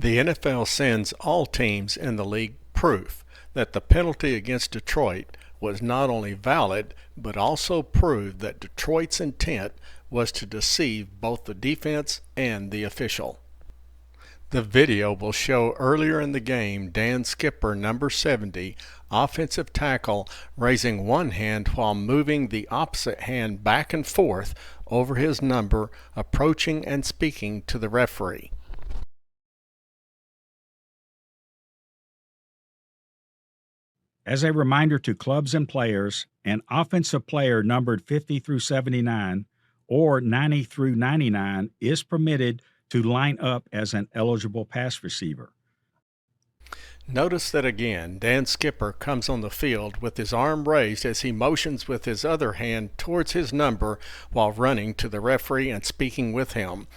The NFL sends all teams in the league proof that the penalty against Detroit was not only valid, but also proved that Detroit's intent was to deceive both the defense and the official. The video will show earlier in the game Dan Skipper, number 70, offensive tackle, raising one hand while moving the opposite hand back and forth over his number, approaching and speaking to the referee. As a reminder to clubs and players, an offensive player numbered 50 through 79 or 90 through 99 is permitted to line up as an eligible pass receiver. Notice that again, Dan Skipper comes on the field with his arm raised as he motions with his other hand towards his number while running to the referee and speaking with him.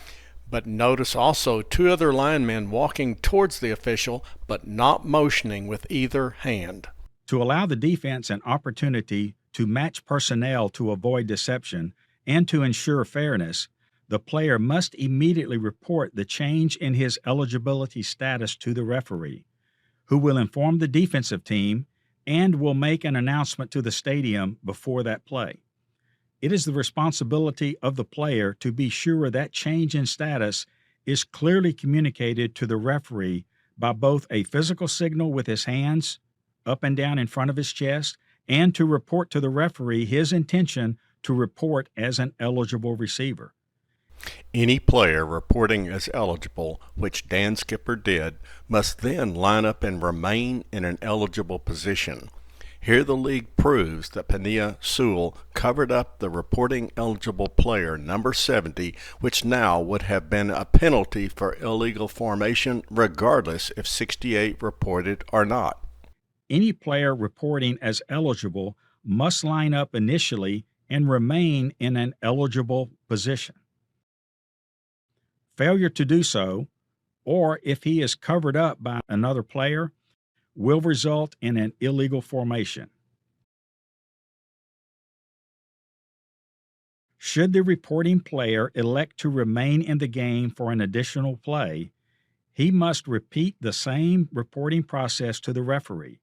But notice also two other linemen walking towards the official but not motioning with either hand. To allow the defense an opportunity to match personnel to avoid deception and to ensure fairness, the player must immediately report the change in his eligibility status to the referee, who will inform the defensive team and will make an announcement to the stadium before that play. It is the responsibility of the player to be sure that change in status is clearly communicated to the referee by both a physical signal with his hands up and down in front of his chest, and to report to the referee his intention to report as an eligible receiver. Any player reporting as eligible, which Dan Skipper did, must then line up and remain in an eligible position. Here the league proves that Penilla Sewell covered up the reporting eligible player number 70, which now would have been a penalty for illegal formation regardless if 68 reported or not. Any player reporting as eligible must line up initially and remain in an eligible position. Failure to do so, or if he is covered up by another player, will result in an illegal formation. Should the reporting player elect to remain in the game for an additional play, he must repeat the same reporting process to the referee.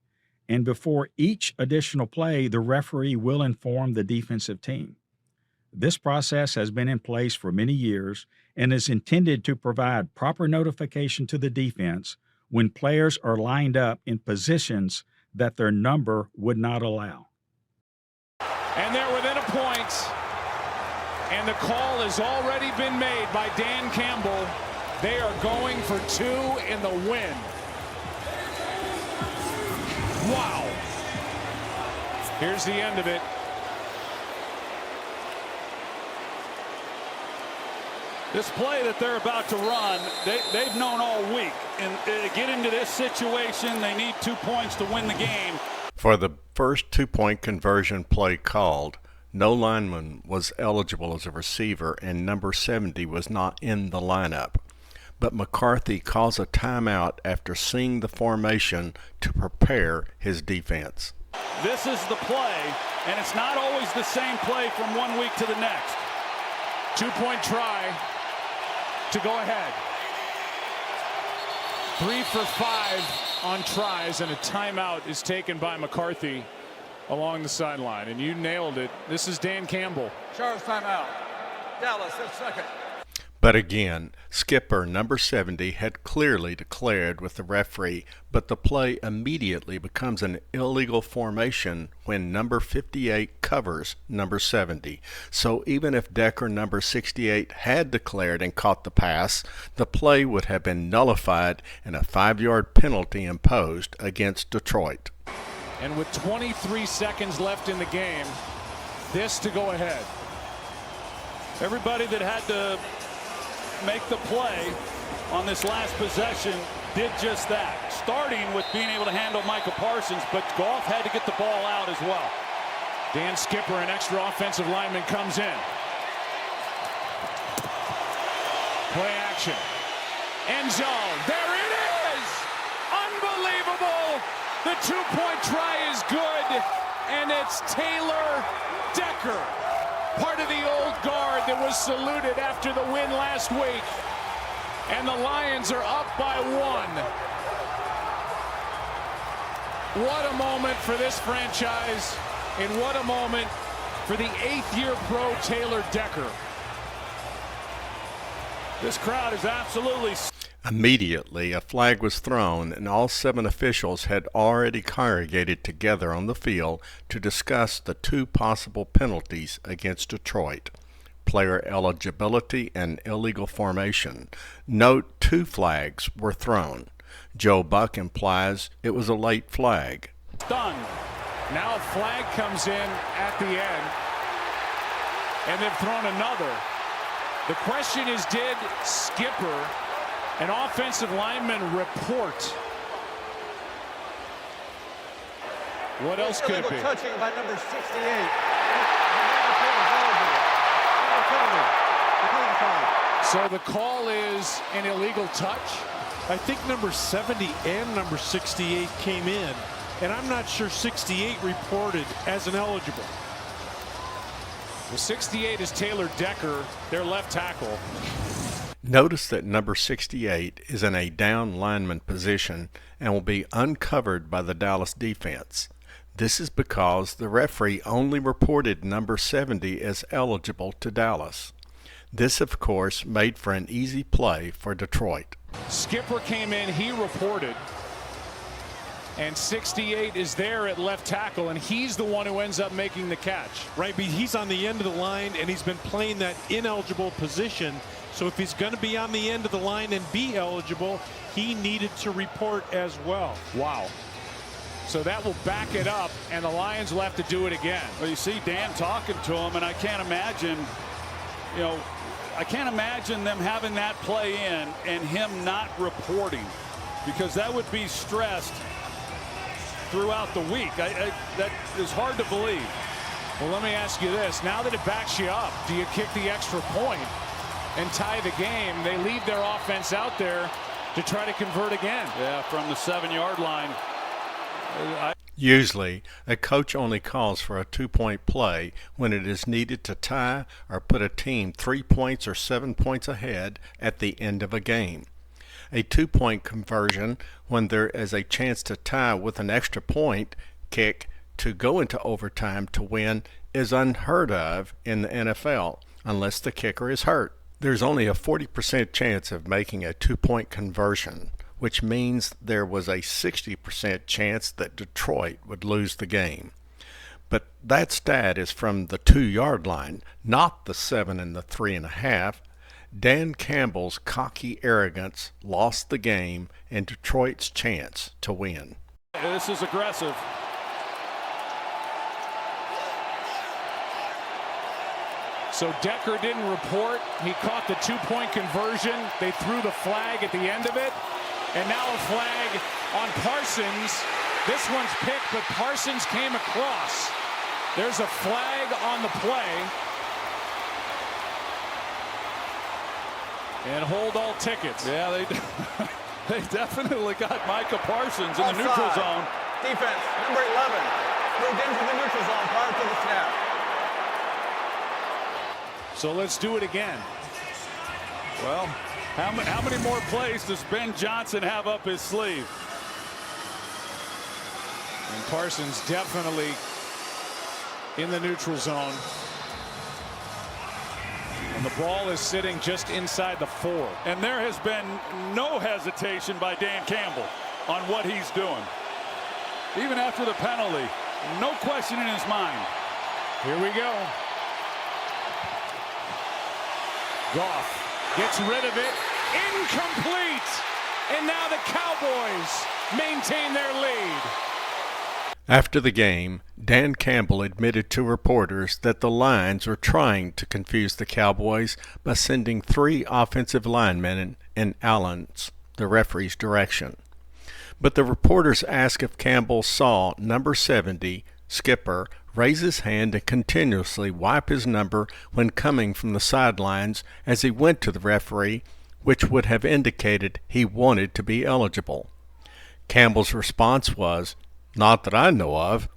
And before each additional play, the referee will inform the defensive team. This process has been in place for many years and is intended to provide proper notification to the defense when players are lined up in positions that their number would not allow. And they're within a point, and the call has already been made by Dan Campbell. They are going for two in the win. Wow. Here's the end of it. This play that they're about to run, they've known all week. And to get into this situation, they need 2 points to win the game. For the first 2-point conversion play called, no lineman was eligible as a receiver and number 70 was not in the lineup. But McCarthy calls a timeout after seeing the formation to prepare his defense. This is the play, and it's not always the same play from one week to the next. 2-point try to go ahead. 3 for 5 on tries, and a timeout is taken by McCarthy along the sideline. And you nailed it. This is Dan Campbell. Charles timeout. Dallas at second. But again, Skipper, number 70, had clearly declared with the referee, but the play immediately becomes an illegal formation when number 58 covers number 70. So even if Decker, number 68, had declared and caught the pass, the play would have been nullified and a 5-yard penalty imposed against Detroit. And with 23 seconds left in the game, this to go ahead. Everybody that had to make the play on this last possession did just that, starting with being able to handle Micah Parsons, but Goff had to get the ball out as well. Dan Skipper, an extra offensive lineman, comes in. Play action. End zone. There it is! Unbelievable! The 2-point try is good, and it's Taylor Decker, part of the old guard that was saluted after the win last week. And the Lions are up by 1. What a moment for this franchise, and what a moment for the 8th-year pro Taylor Decker. This crowd is absolutely... Immediately, a flag was thrown, and all 7 officials had already congregated together on the field to discuss the 2 possible penalties against Detroit: player eligibility and illegal formation. Note 2 flags were thrown. Joe Buck implies it was a late flag. Done. Now a flag comes in at the end, and they've thrown another. The question is, did Skipper, an offensive lineman, report? What else could it be? Touching by number 68. So the call is an illegal touch. I think number 70 and number 68 came in, and I'm not sure 68 reported as ineligible. The 68 is Taylor Decker, their left tackle. Notice that number 68 is in a down lineman position and will be uncovered by the Dallas defense. This is because the referee only reported number 70 as eligible to Dallas. This, of course, made for an easy play for Detroit. Skipper came in, he reported, and 68 is there at left tackle, and he's the one who ends up making the catch. Right, but he's on the end of the line, and he's been playing that ineligible position. So if he's going to be on the end of the line and be eligible, he needed to report as well. Wow. So that will back it up, and the Lions will have to do it again. Well, you see Dan talking to him, and I can't imagine, I can't imagine them having that play in and him not reporting, because that would be stressed throughout the week. That is hard to believe. Well, let me ask you this. Now that it backs you up, do you kick the extra point and tie the game? They leave their offense out there to try to convert again. Yeah, from the 7-yard line. Usually, a coach only calls for a 2-point play when it is needed to tie or put a team 3 points or 7 points ahead at the end of a game. A 2-point conversion when there is a chance to tie with an extra point kick to go into overtime to win is unheard of in the NFL unless the kicker is hurt. There's only a 40% chance of making a 2-point conversion, which means there was a 60% chance that Detroit would lose the game. But that stat is from the 2-yard line, not the 7 and the 3.5. Dan Campbell's cocky arrogance lost the game and Detroit's chance to win. This is aggressive. So Decker didn't report. He caught the 2-point conversion. They threw the flag at the end of it. And now a flag on Parsons. This one's picked, but Parsons came across. There's a flag on the play. And hold all tickets. Yeah, they definitely got Micah Parsons in the neutral zone. Defense, number 11, moved into the neutral zone prior to the snap. So let's do it again. Well, how many more plays does Ben Johnson have up his sleeve? And Parsons definitely in the neutral zone. And the ball is sitting just inside the 4. And there has been no hesitation by Dan Campbell on what he's doing. Even after the penalty, no question in his mind. Here we go. Goff gets rid of it. Incomplete. And now the Cowboys maintain their lead. After the game, Dan Campbell admitted to reporters that the Lions were trying to confuse the Cowboys by sending 3 offensive linemen in Allen's, the referee's, direction. But the reporters asked if Campbell saw number 70, Skipper, raise his hand and continuously wipe his number when coming from the sidelines as he went to the referee, which would have indicated he wanted to be eligible. Campbell's response was, "Not that I know of."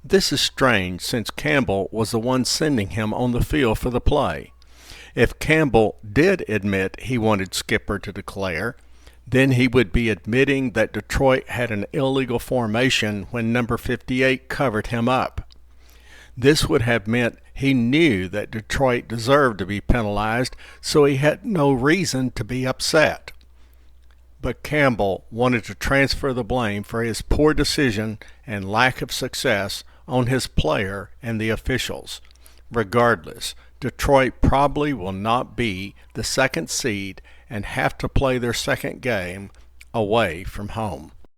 This is strange since Campbell was the one sending him on the field for the play. If Campbell did admit he wanted Skipper to declare, then he would be admitting that Detroit had an illegal formation when number 58 covered him up. This would have meant he knew that Detroit deserved to be penalized, so he had no reason to be upset. But Campbell wanted to transfer the blame for his poor decision and lack of success on his player and the officials. Regardless, Detroit probably will not be the second seed and have to play their second game away from home.